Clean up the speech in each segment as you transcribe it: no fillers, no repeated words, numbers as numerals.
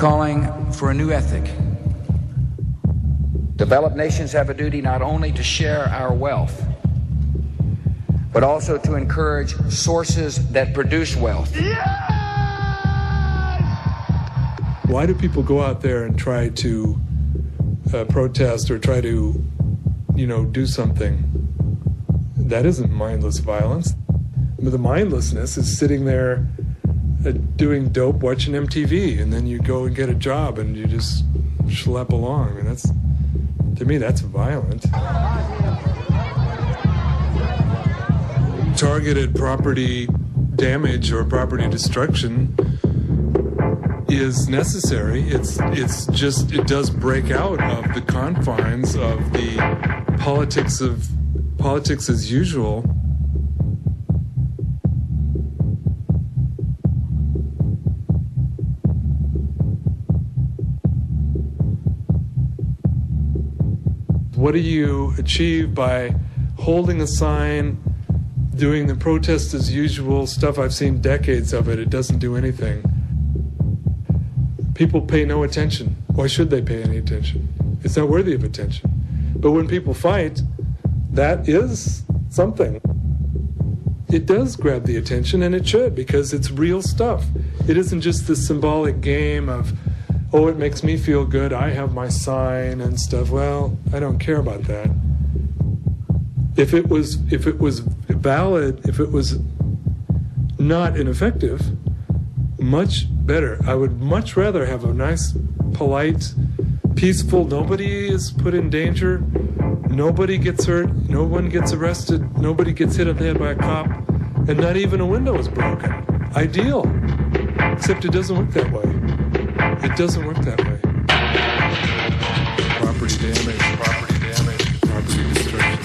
calling for a new ethic. Developed nations have a duty not only to share our wealth, but also to encourage sources that produce wealth. Why do people go out there and try to protest or try to, do something? That isn't mindless violence. The mindlessness is sitting there doing dope, watching MTV, and then you go and get a job and you just schlep along. I mean, to me, that's violent. Targeted property damage or property destruction is necessary. It does break out of the confines of the politics as usual. What do you achieve by holding a sign, doing the protest as usual stuff? I've seen decades of it. It doesn't do anything. People pay no attention. Why should they pay any attention? It's not worthy of attention. But when people fight, that is something. It does grab the attention, and it should, because it's real stuff. It isn't just this symbolic game of, oh, it makes me feel good, I have my sign and stuff. Well, I don't care about that. If it was valid, if it was not ineffective, much better. I would much rather have a nice, polite, peaceful, nobody is put in danger, nobody gets hurt, no one gets arrested, nobody gets hit on the head by a cop, and not even a window is broken. Ideal. Except it doesn't work that way. It doesn't work that way. Property damage, property damage, property destruction,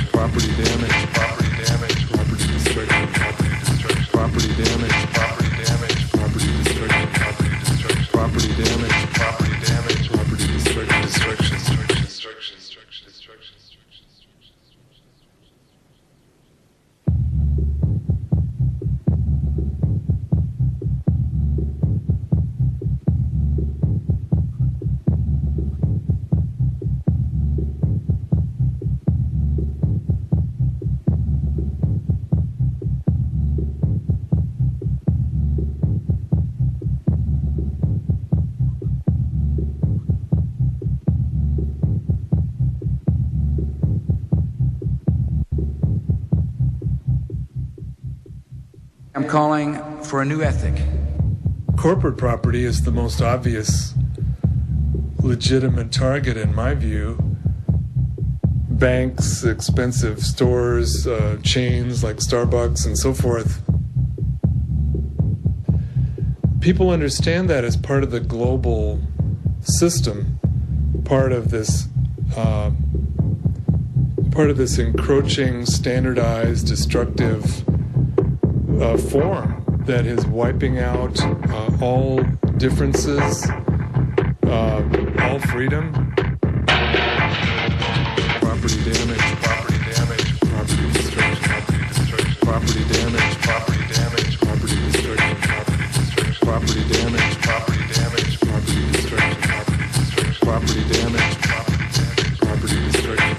property damage, property damage, property destruction, property destruction, property damage, property damage, property destruction, property destruction, property damage, property damage, property destruction, destruction, destruction, destruction, destruction, destruction. I'm calling for a new ethic. Corporate property is the most obvious legitimate target in my view. Banks, expensive stores, chains like Starbucks and so forth. People understand that as part of the global system, part of this encroaching, standardized, destructive form that is wiping out all differences, all freedom. Property damage, property damage, property destruction, property destruction, property damage, property damage, property destruction, property destruction, property damage, property damage, property destruction, property destruction, property damage, property damage, property destruction.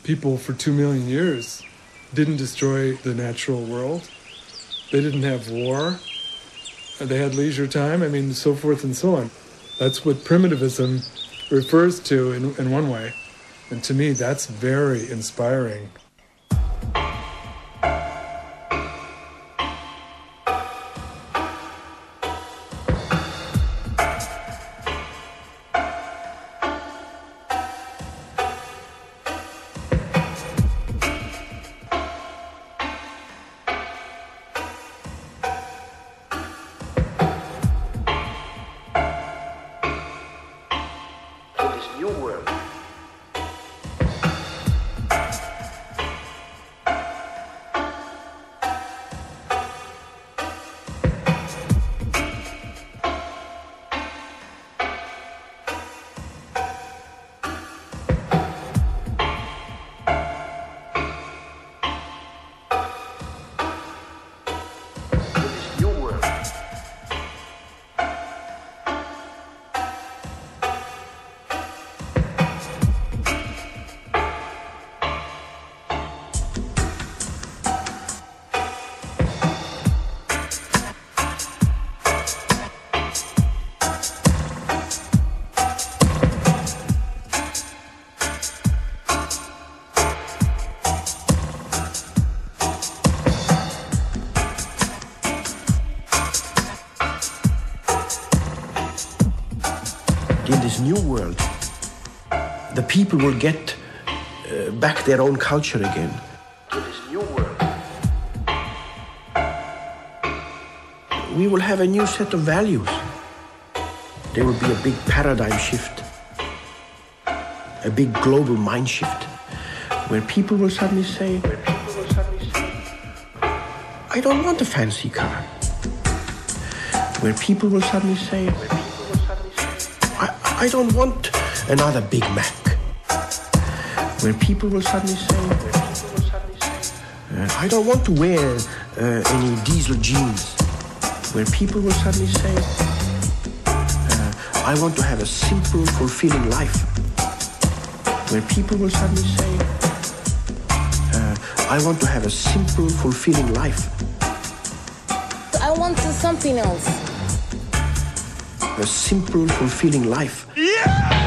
People for 2 million years didn't destroy the natural world. They didn't have war. They had leisure time, so forth and so on. That's what primitivism refers to in one way. And to me, that's very inspiring. New world in this new world, the people will get back their own culture again. In this new world, we will have a new set of values. There will be a big paradigm shift, a big global mind shift, where people will suddenly say, I don't want a fancy car. Where people will suddenly say, I don't want another Big Mac. Where people will suddenly say, I don't want to wear any diesel jeans. Where people will suddenly say, I want to have a simple, fulfilling life. Where people will suddenly say, I want to have a simple, fulfilling life. I want something else. A simple, fulfilling life. Yeah!